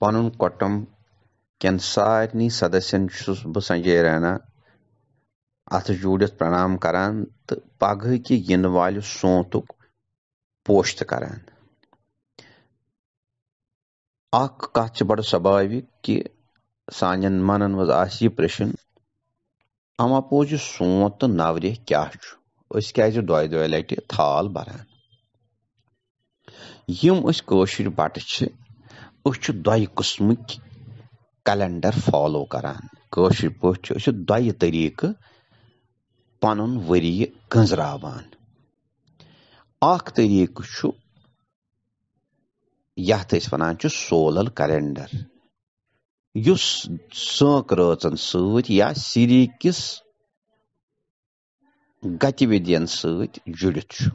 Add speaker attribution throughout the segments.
Speaker 1: Panun Kotam Ken Sarni Sadasan Sanjay Raina At Judas Pranam Karan Paghi Yinvalu Sontuk Post Karan. Ak Kachbad Sabavi ki Sanjan Manan was Asi Pression Amapoju Sonth Navreh Kyachu. Uskaja Doidolati Thal Bharun. Yum is Kashmiri Pandit Uchu Doi Kusmuk calendar follow Karan. Kashmiri Pandit Uchu Doi Tariq Panun Vari Ganzravan. Ak Tariq Chu Yathis Fananchu Solar calendar. Yus Sankratan Sud Ya Sirikis Gatividian Sud Judichu.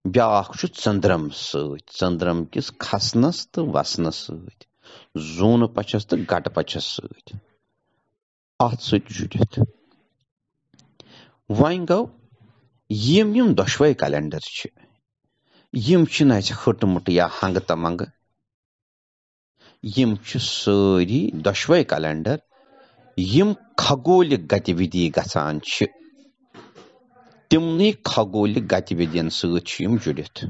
Speaker 1: Biak chu Sandram Sud, Sandram kis Khasnas to Vasnas Sud, Zone Pachas to Gata Pachas Sud. At Sud Judith. Wango Yim Doshway calendar. Yim Chinais Hurtumutia Hangatamanga. Yim Chusuri Doshway calendar. Yim Kagoli Gatividi Gasanch. Timni Kagoli Gatividian Such Yim Judith.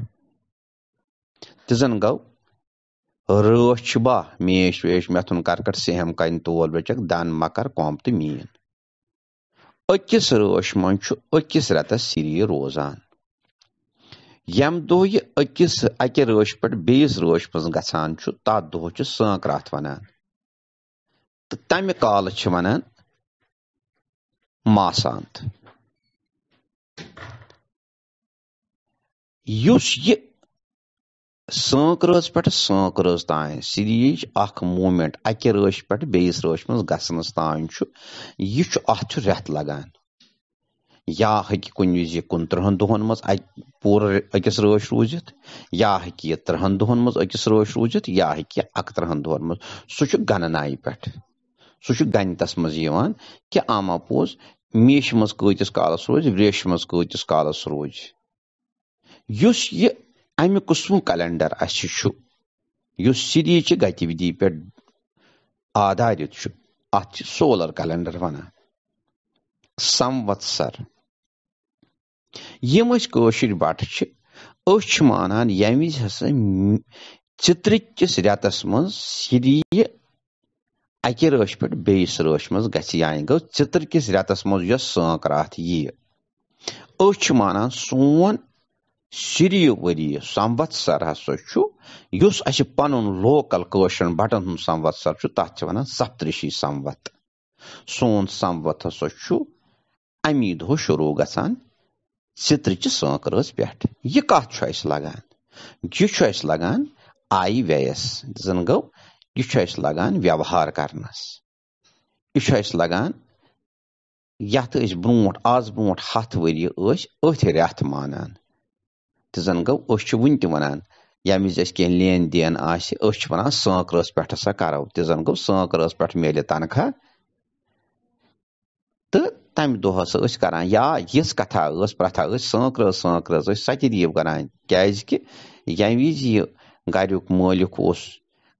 Speaker 1: Tizan go Rochba, Mesh Matun Karkar Seham Kain to Olbechak, Dan Makar Comp to mean. Okis Rosh Monchu, Okis Rata Siri Rosan. Yam doy Okis Ake Roshpert, Base Roshpas Gasanchu, Tad Doch Sankratvanan. The time call Chimanan Masant. Use ye Sankras pet Sankras time, Siri Ak movement, Ake Roshpert, Base Roshmas Gasanas Tanchu, Yuch Atu Rat Lagan. Ya Haki Kunji Kuntrahanduhan must I poor Akis Rosh Rujit, Ya Haki Trahanduhan must Akis Rosh Rujit, Ya Haki Aktrahanduhan must such a Gananai pet. Such a Ganitas Mazivan, Ki Ama pose, Mish must go to Scholars Roj, Vresh must go to Scholars Roj. Use ye I'm a Kusum calendar as you use Siri Gatividi pet Adarichu at solar calendar vana. Samvatsar. Yemush Kashmiri Pandit Ochmanan Yamis has a Chitrichis Ratasmas, Siri Ake Roshpet, Base Roshmas, Gassiango, Chitrikis Ratasmos, just Sankrat ye. Ochmanan, someone Siri Wadi, Samvatsar has so use as a panon local caution button Samvatsar to Tachana, Saptrishi Samvat. Sonth Samvat has so Amid Hoshurugasan. Citric Sankras pet. Ye cut choice lagan. You choice lagan, I vayas. Doesn't go. You choice lagan, Vyavahar karnas. You choice lagan, Yat is brunt, as brunt hat with you, Uthiriat manan. Doesn't go, Ushwintimanan. Yamizes can lean the an ice, Ushvana, Sankras pet a sakaro. Doesn't go, Sankras pet melitanaka. The time do has Uskaran, ya, yes, Kata, Usprata, Sankras, Satidi of Garan, Gazki, Yamizi, Gaduk Molukos,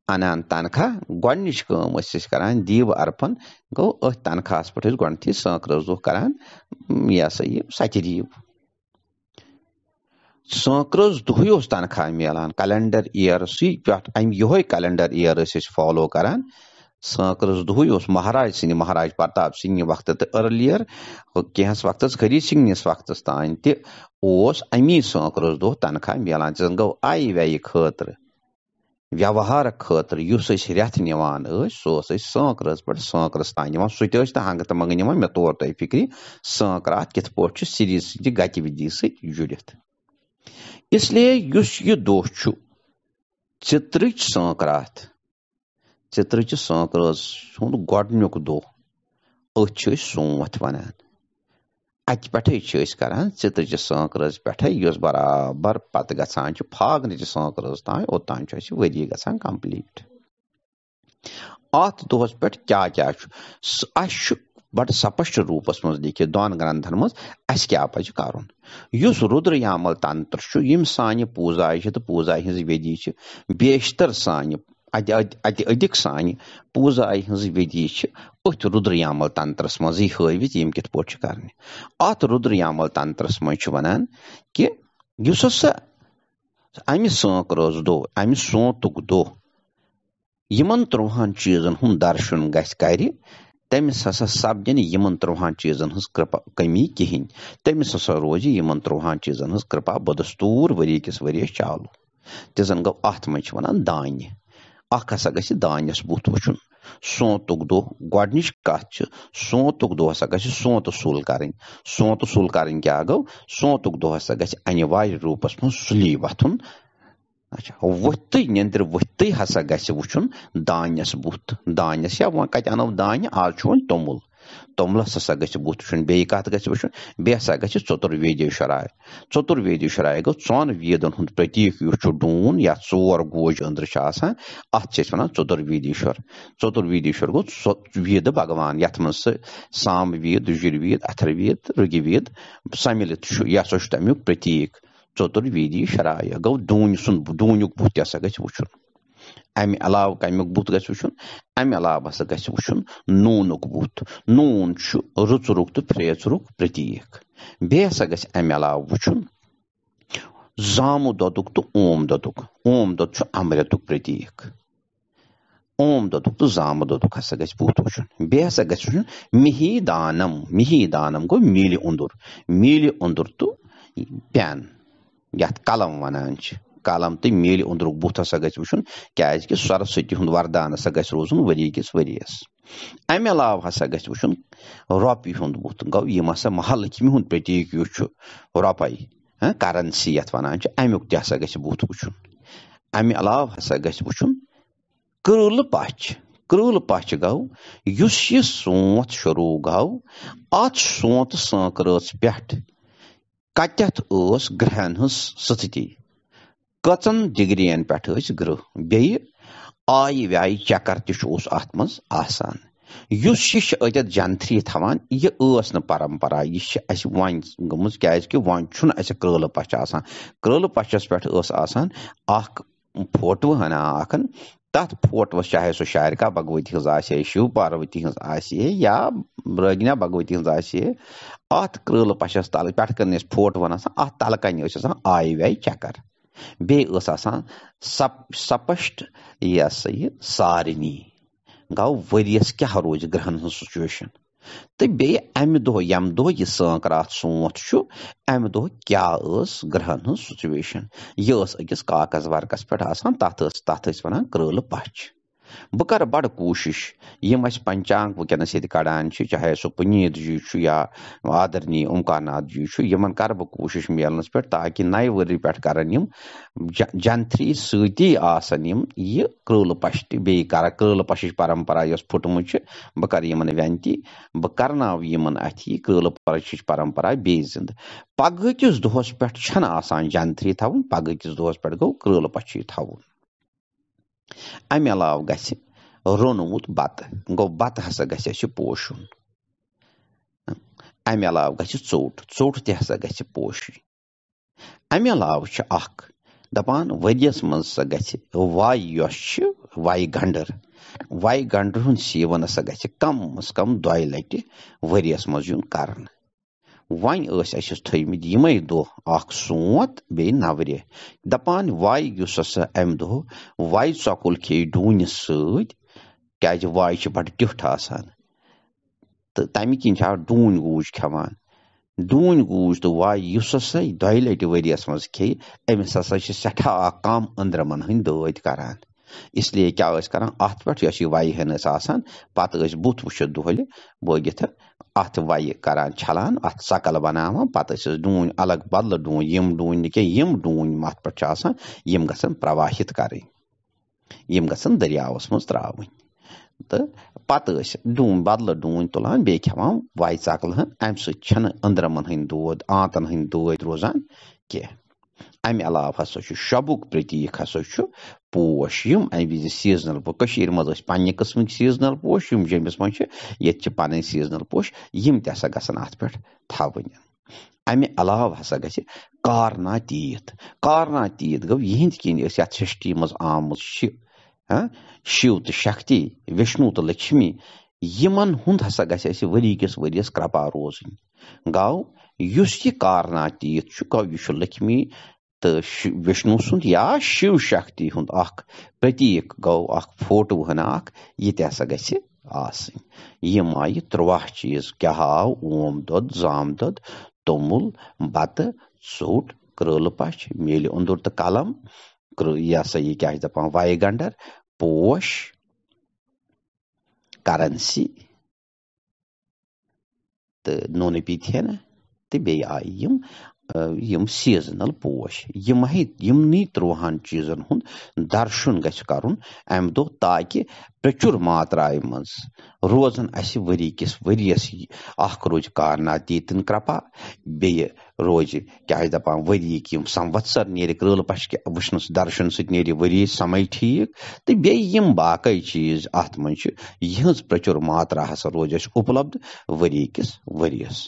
Speaker 1: Anan Tanka, Guanishko, Mosiskaran, Div Arpan, go Earth Tankas, but his Guanti, Sankras of Karan, yes, Satidi. Sankras do you Tanka Milan, calendar year, see, but I'm your calendar year is follow Karan. Sankras Duyos Maharaj Singh Maharaj Pratap Singh Vaktat earlier, Kehas Vaktas Kari Singh Vaktas Tain, was I mean Sankras do Tanka Milan go I very cutter. Vyavahara cutter uses Ratinivan, so say Sankras, but Sankras Tanya, sweetest the Hangata Maganima Metorta Fikri, Sankrat get purchase series the Gatividis Judith. Isle use you do chu Chitrich Sankrat. Citric Sankras, who got Nukudo, Ochus soon what one. Atpate choice Karan, Citric Sankras, Pate, use Bar Patagasancho, Pagnich Sankras, time or time choice, Vedigasan complete. Art those pet Jajach, I should बड़ स्पष्ट रूपस मज लिखित दोन ग्रंथन मज अस क्या पज करन use Rudra Yamala तंत्र छु यम सानि पूजाय छ त पूजाय हिंज विधि छ बेशतर सानि अधिक सानि पूजाय हिंज विधि छ उथ रुद्र यामल तंत्रस मज हवित यम कित पोट करने अत रुद्र यामल तंत्रस मज छु वनान कि युस हसा अमि सांक रोज दो अमि सोंतुक दो यमन 13 चीजन हुंद दर्शन गस करि तमिस हसा सपदन यमन 13 चीजन हज कृपा कमी कहिन तमिस हसा रोज यमन 13 चीजन हज कृपा बदस्तूर वरी किस वरी चालू तिजन गो अथ मज वनान दान्य अख हसा गस दान्यस बुथ वुचुन सोंतुक दो गोडनिश कथ सोंतुक दो हसा गस सोंत सुल करन सोंत सुल करन क्या गो सोंतुक दो हसा गस अनिवार्य रूपस में सुली वथुन अच्छा वत्ती निंद्र वत्ती हसा गस वुचुन दान्यस बुथ दान्यस या वन कत अनो दान्य आज छु तोमुल तोमलस हसा गस बुथ वुचुन बे कत गस वुचुन बे हसा गस चतुर्वेदीश्वराय गो चौन वेदन हुंद प्रतीक युस छु डून या चोर गोज अंदर छ आसान अथ छ वनान चतुर्वेदीश्वर गो वेद भगवान यथ मन साम वेद यजुर्वेद अथर्वेद ऋग्वेद सम्मिलित छु या सो तमियुक प्रतीक चतुर्वेदीश्वराय गो डूनुक बुथ हसा गस वुचुन अमि अलाव कमियुक बुथ गस वुचुन अमि अलाव हसा गस वुचुन नूनुक बुथ नून छु रुचुरुक तो फ्रेचुरुक प्रतीक बे हसा गस अमि अलाव वुचुन जामु दोदुक तो ओम दोद छु अमृतुक प्रतीक ओम दोदुक तो जामु दोदुक हसा गस बुथ वुचुन बे हसा गस वुचुन मिहिदानम गो मील उंदुर तो पेन यथ कलम वनान छ कलम तो मील उंदरुक बुथ हसा गस वुचुन क्याज कि सरस्वती हुंद वरदान हसा गस रोजन वरी किस वरियस अमि अलाव हसा गस वुचुन रॉपी हुंद बुथ गो यम हसा महालक्ष्मी हुंद प्रतीक युस छु रॉपई करेंसी यथ वनान छ अमुक त हसा गस बुथ वुचुन अमि अलाव हसा गस वुचुन कृल पछ गो युस ये सोंत शुरू गो अत सोंत सांकरच पेठ कतथ ओस ग्रहन हस स्थिति कचन डिग्रियन पेठ ओस ग्रह बे आय व्याय चक्कर तिश ओस अथ मज आसान युस ये अत जंथरी थवान ये ओस न परंपरा ये अस वन गमज क्याज कि वन छुन अस कृल पछ आसान कृल पछस पेठ ओस आसान अख फोटो हना आखन तथ फोटोस चाहे सो शारिका भगवती हज आसे शिव पार्वती हज आसे या रागिना भगवती हज आसे अत कृल पछस तल पेठ कन फोटो वन अत तल कन आय व्याय चक्कर बे आसान स्पष्ट यह सह सारनी गो वरियस क्या रोज ग्रहन हज सिचुएशन तो बे अमि दो यम दो यह सांकरात सोंत छु अमि दो क्या ग्रहन हज सिचुएशन यह अकिस कागज वर्कस पे आसान तथ वनान कृल पछ बह कर बड़ कोशिश यम अस पंचांग वनस ये कड़ान चाहे सो पुनीत जी या आदरणीय ओमकारनाथ जी यमन कर बह कोशिश मेलनस पे ताकि नए वरी पे करन यम जंथरी सती आसन यम यह कृल पछ बे कर कृल पछ परंपरा यस फुटमुच बह कर यमन वनती बह करनाव यमन अथ कृल पछ परंपरा बे जिंद पगह किस दोहस पे छन आसान जंथरी थवन पगह किस दोहस पे गो कृल पछ थवन अमि अलाव गस रोनमुत बत गो बत हसा गस पोषुन अमि अलाव गस चोट त हसा गस पोश अमि अलाव अख दपान वरियस मज सा गस वाय यश वाय गंडर हुंद सेवन हसा गस कम अज कम 2 लटि वरियस मज युन करन वन अस थमित यमे दो अख सोंत बे नवरे दपान वाय युस हसा अमि दो वाय चकुल खे डून सत क्याज वाय बड़ टिठ आसान तो तमि किन डून गूज खेवान डून गूज तो वाय युस हसा 2 लटि वरियस मज खे अमिस हसा सठा कम अंद्रमन हंद दद करान इसलिए क्या करान अत पे वाय हन आसान पत बुथ वुचित दोहल बोगित अत वाय करान छलान अत सकल बनावान पत डून अलग बदल डून यम डून न यम डून अत पे आसान यम गसन प्रवाहित करें यम गसन दरियावस मज त्रावन तो पत डून बदल डून तुलान बे खेवान वाय सकल हन अम सन्न अंद्रमन हंद दद आंतन हंद दद रोजान कह अमि अलाव हसा शबुक प्रतीक हसा पोश यम अमि विज सीजनल पोश मज पन्ने किस्मक सीजनल पोश यम जम्मिस मज ये पन सीजनल पोश यम ते हसा गसन अत पे थवन अमि अलाव हसा गछ कारना तीत गो यहिंद किन यथ सृष्टि मज आमुत शिव तो शक्ति विष्णु तो लक्ष्मी यमन हुंद हसा गछ वरी किस वरियस कृपा रोजन गौ युस यह कारना तीत गौ यह लक्ष्मी तो विष्णु सुंद या शिव शक्ति हुंद अख प्रतीक गौ अख फोटो हना अख यह ते हसा गछ आसन यम आयि 13 चीज क्या आव ओम दद जाम दद तोमुल बत सोट कृल पश मेल अंदुर तो कलम यह हसा यह क्या दपान वाय गंडर पोश करेंसी तो नोन पीथियन तो बे आई यम सीजनल पोश यमनी 13 चीजन हुंद दर्शन गछ करुन अम दो ताकि प्रचुर मात्राय मज रोजन अस वरी किस वरियस अख रोज कारनातीतन कृपा बे रोज क्या दपान वरी यम संवत्सर नेर कृल पश के वुचन दर्शन सत नेर वरी समय ठीक तो बे यम बाकी चीज अत मज यहज प्रचुर मात्रा हसा रोज उपलब्ध वरी किस वरियस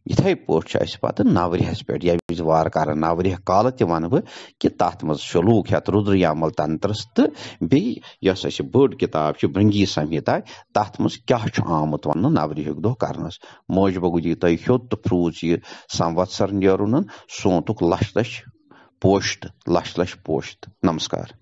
Speaker 1: इथे पे पत नवरेहस पे ये वार कर नवरेह काल वन बह कि तथ मज शलूक हेत रुद्र यामल तंत्रस तो बेस बड़ किताब भृंगी संहिता तथ मज क्या आमुत वन नवरेह दह करनस मोज बगुजी तुम ह्योत तो फ्रूज यह संवत्सर नेरुन सोंतुक लश लश पोश्त नमस्कार।